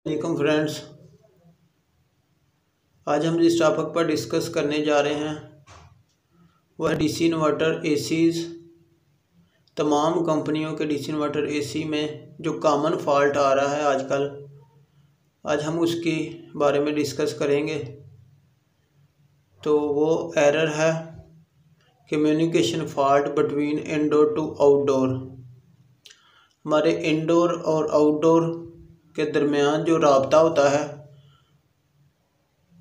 वालेकुम फ्रेंड्स, आज हम जिस टॉपिक पर डिस्कस करने जा रहे हैं वह डीसी इन्वर्टर एसीज़। तमाम कंपनियों के डीसी इन्वर्टर एसी में जो कॉमन फॉल्ट आ रहा है आजकल, आज हम उसके बारे में डिस्कस करेंगे। तो वो एरर है communication fault between indoor to outdoor. हमारे इंडोर और आउटडोर के दरमियान जो राब्ता होता है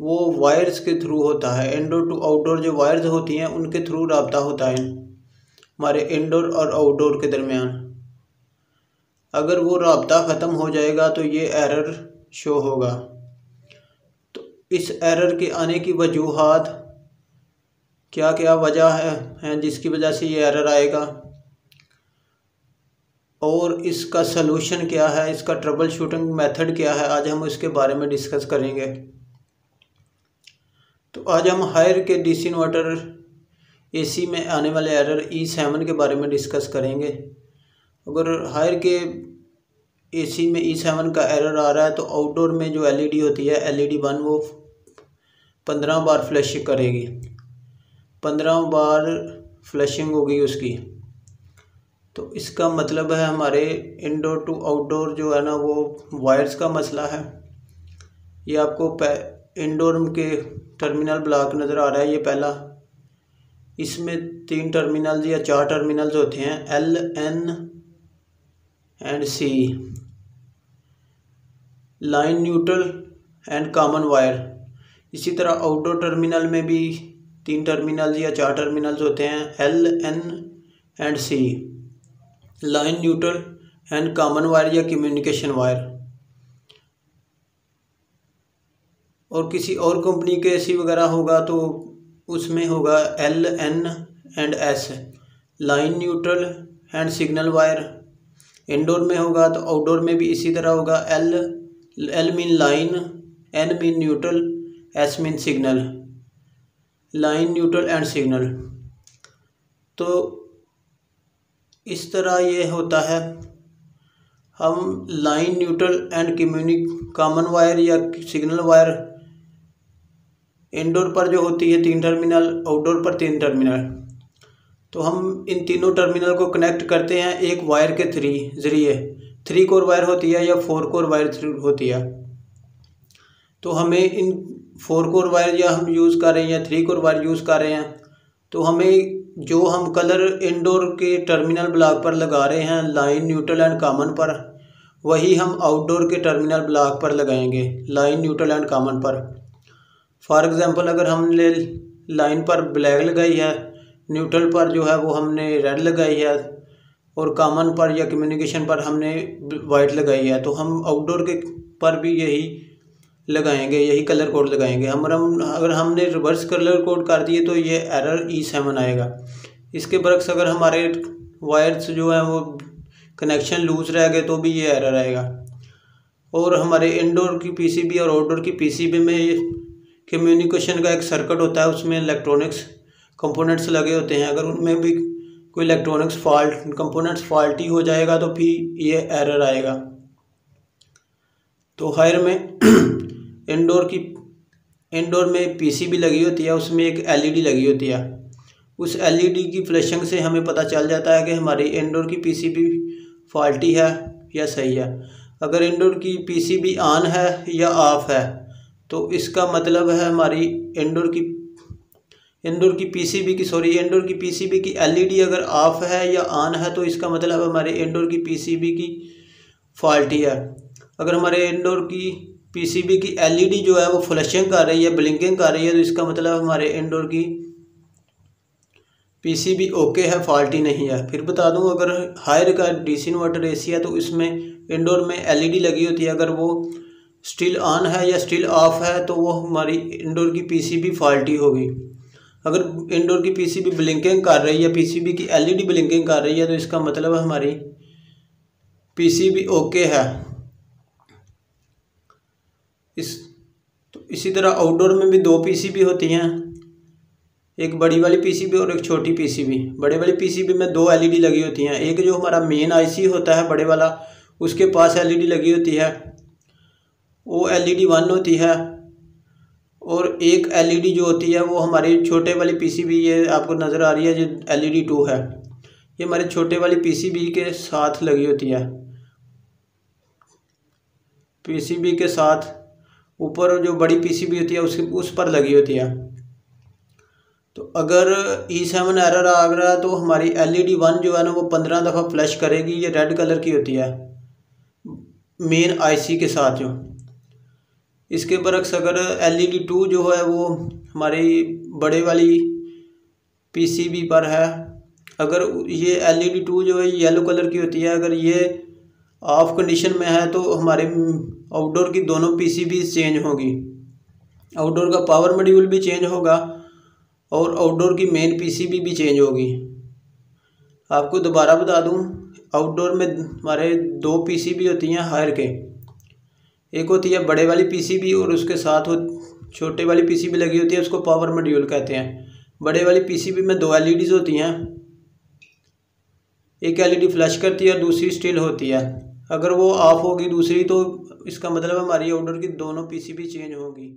वो वायर्स के थ्रू होता है। इंडोर टू आउटडोर जो वायर्स होती हैं उनके थ्रू राब्ता होता है हमारे इंडोर और आउटडोर के दरमियान। अगर वो राब्ता ख़त्म हो जाएगा तो ये एरर शो होगा। तो इस एरर के आने की वजूहात क्या क्या वजह है जिसकी वजह से ये एरर आएगा, और इसका सलूशन क्या है, इसका ट्रबल शूटिंग मेथड क्या है, आज हम इसके बारे में डिस्कस करेंगे। तो आज हम हायर के डीसी इन्वर्टर एसी में आने वाले एरर E7 के बारे में डिस्कस करेंगे। अगर हायर के एसी में E7 का एरर आ रहा है तो आउटडोर में जो एलईडी होती है LED 1 वो 15 बार फ्लैश करेगी, 15 बार फ्लैशिंग होगी उसकी। तो इसका मतलब है हमारे इंडोर टू आउटडोर जो है ना वो वायर्स का मसला है। ये आपको इंडोर के टर्मिनल ब्लॉक नज़र आ रहा है, ये पहला। इसमें 3 टर्मिनल्स या 4 टर्मिनल्स होते हैं, L, N and C, line, neutral and common wire. इसी तरह आउटडोर टर्मिनल में भी 3 टर्मिनल्स या 4 टर्मिनल्स होते हैं, L, N and C, line, neutral and common wire या कम्युनिकेशन वायर। और किसी और कंपनी के एसी वगैरह होगा तो उसमें होगा L, N and S, line, neutral and signal wire. Indoor में होगा तो आउटडोर में भी इसी तरह होगा, L mean line, N mean neutral, S mean signal, line, neutral and signal. तो इस तरह ये होता है। हम line, neutral and common wire या सिग्नल वायर इंडोर पर जो होती है 3 टर्मिनल, आउटडोर पर 3 टर्मिनल, तो हम इन तीनों टर्मिनल को कनेक्ट करते हैं एक वायर के ज़रिए। 3 कोर वायर होती है या 4 कोर वायर होती है। तो हमें इन 4 कोर वायर या हम यूज़ कर रहे हैं या 3 कोर वायर यूज़ कर रहे हैं, तो हमें जो हम कलर इंडोर के टर्मिनल ब्लॉक पर लगा रहे हैं लाइन, न्यूट्रल एंड कॉमन पर, वही हम आउटडोर के टर्मिनल ब्लॉक पर लगाएंगे लाइन, न्यूट्रल एंड कॉमन पर। फॉर एग्ज़ाम्पल अगर हमने लाइन पर ब्लैक लगाई है, न्यूट्रल पर जो है वो हमने रेड लगाई है, और कॉमन पर या कम्युनिकेशन पर हमने वाइट लगाई है, तो हम आउटडोर के पर भी यही लगाएंगे, यही कलर कोड लगाएंगे। अगर हमने रिवर्स कलर कोड कर दिए तो ये एरर E7 आएगा। इसके बरक्स अगर हमारे वायर्स जो हैं वो कनेक्शन लूज रह गए तो भी ये एरर आएगा। और हमारे इंडोर की पीसीबी और आउटडोर की पीसीबी में कम्युनिकेशन का एक सर्किट होता है, उसमें इलेक्ट्रॉनिक्स कंपोनेंट्स लगे होते हैं। अगर उनमें भी कोई इलेक्ट्रॉनिक्स कंपोनेंट्स फॉल्टी हो जाएगा तो फिर ये एरर आएगा। तो हायर में इंडोर में पीसीबी लगी होती है, उसमें एक एलईडी लगी होती है। उस एलईडी की फ्लैशिंग से हमें पता चल जाता है कि हमारी इंडोर की पीसीबी फॉल्टी है या सही है। अगर इंडोर की पीसीबी ऑन है या ऑफ है तो इसका मतलब है हमारी इंडोर की पीसीबी की एलईडी अगर ऑफ है या ऑन है तो इसका मतलब हमारे इंडोर की पीसीबी की फॉल्टी है। अगर हमारे इंडोर की पीसीबी की एलईडी जो है वो फ्लैशिंग कर रही है, ब्लिंकिंग कर रही है, तो इसका मतलब हमारे इंडोर की पीसीबी ओके है, फॉल्टी नहीं है। फिर बता दूं, अगर हायर का डीसी इन्वर्टर एसी है तो इसमें इंडोर में एलईडी लगी होती है, अगर वो स्टिल ऑन है या स्टिल ऑफ है तो वो हमारी इंडोर की पीसीबी फॉल्टी होगी। अगर इंडोर की पीसीबी ब्लिंकिंग कर रही है, पीसीबी की एलईडी ब्लिंकिंग कर रही है, तो इसका मतलब हमारी पीसीबी ओके है। इसी तरह आउटडोर में भी 2 पीसीबी होती हैं, एक बड़ी वाली पीसीबी और एक छोटी पीसीबी। बड़े वाली पीसीबी में 2 एलईडी लगी होती हैं। एक जो हमारा मेन आईसी होता है बड़े वाला, उसके पास एलईडी लगी होती है, वो LED 1 होती है, और एक LED जो होती है वो हमारी छोटे वाली PCB, ये आपको नज़र आ रही है जो LED 2 है, ये हमारे छोटे वाली PCB के साथ लगी होती है। PCB के साथ ऊपर जो बड़ी PCB होती है उस पर लगी होती है। तो अगर E7 एरर आ रहा है तो हमारी LED 1 जो है ना वो 15 दफ़ा फ्लैश करेगी। ये रेड कलर की होती है मेन IC के साथ जो। इसके बरक्स अगर LED 2 जो है वो हमारी बड़े वाली PCB पर है, अगर ये LED 2 जो है येलो कलर की होती है, अगर ये ऑफ कंडीशन में है तो हमारे आउटडोर की दोनों PCB चेंज होगी। आउटडोर का पावर मॉड्यूल भी चेंज होगा और आउटडोर की मेन PCB भी चेंज होगी। आपको दोबारा बता दूं, आउटडोर में हमारे 2 PCB होती हैं हायर के, एक होती है बड़े वाली PCB और उसके साथ वो छोटे वाली PCB लगी होती है, उसको पावर मॉड्यूल कहते हैं। बड़े वाली PCB में 2 LEDs होती हैं, एक LED फ्लैश करती है और दूसरी स्टिल होती है। अगर वो ऑफ होगी दूसरी तो इसका मतलब हमारी आउटडोर की दोनों PCB चेंज होगी।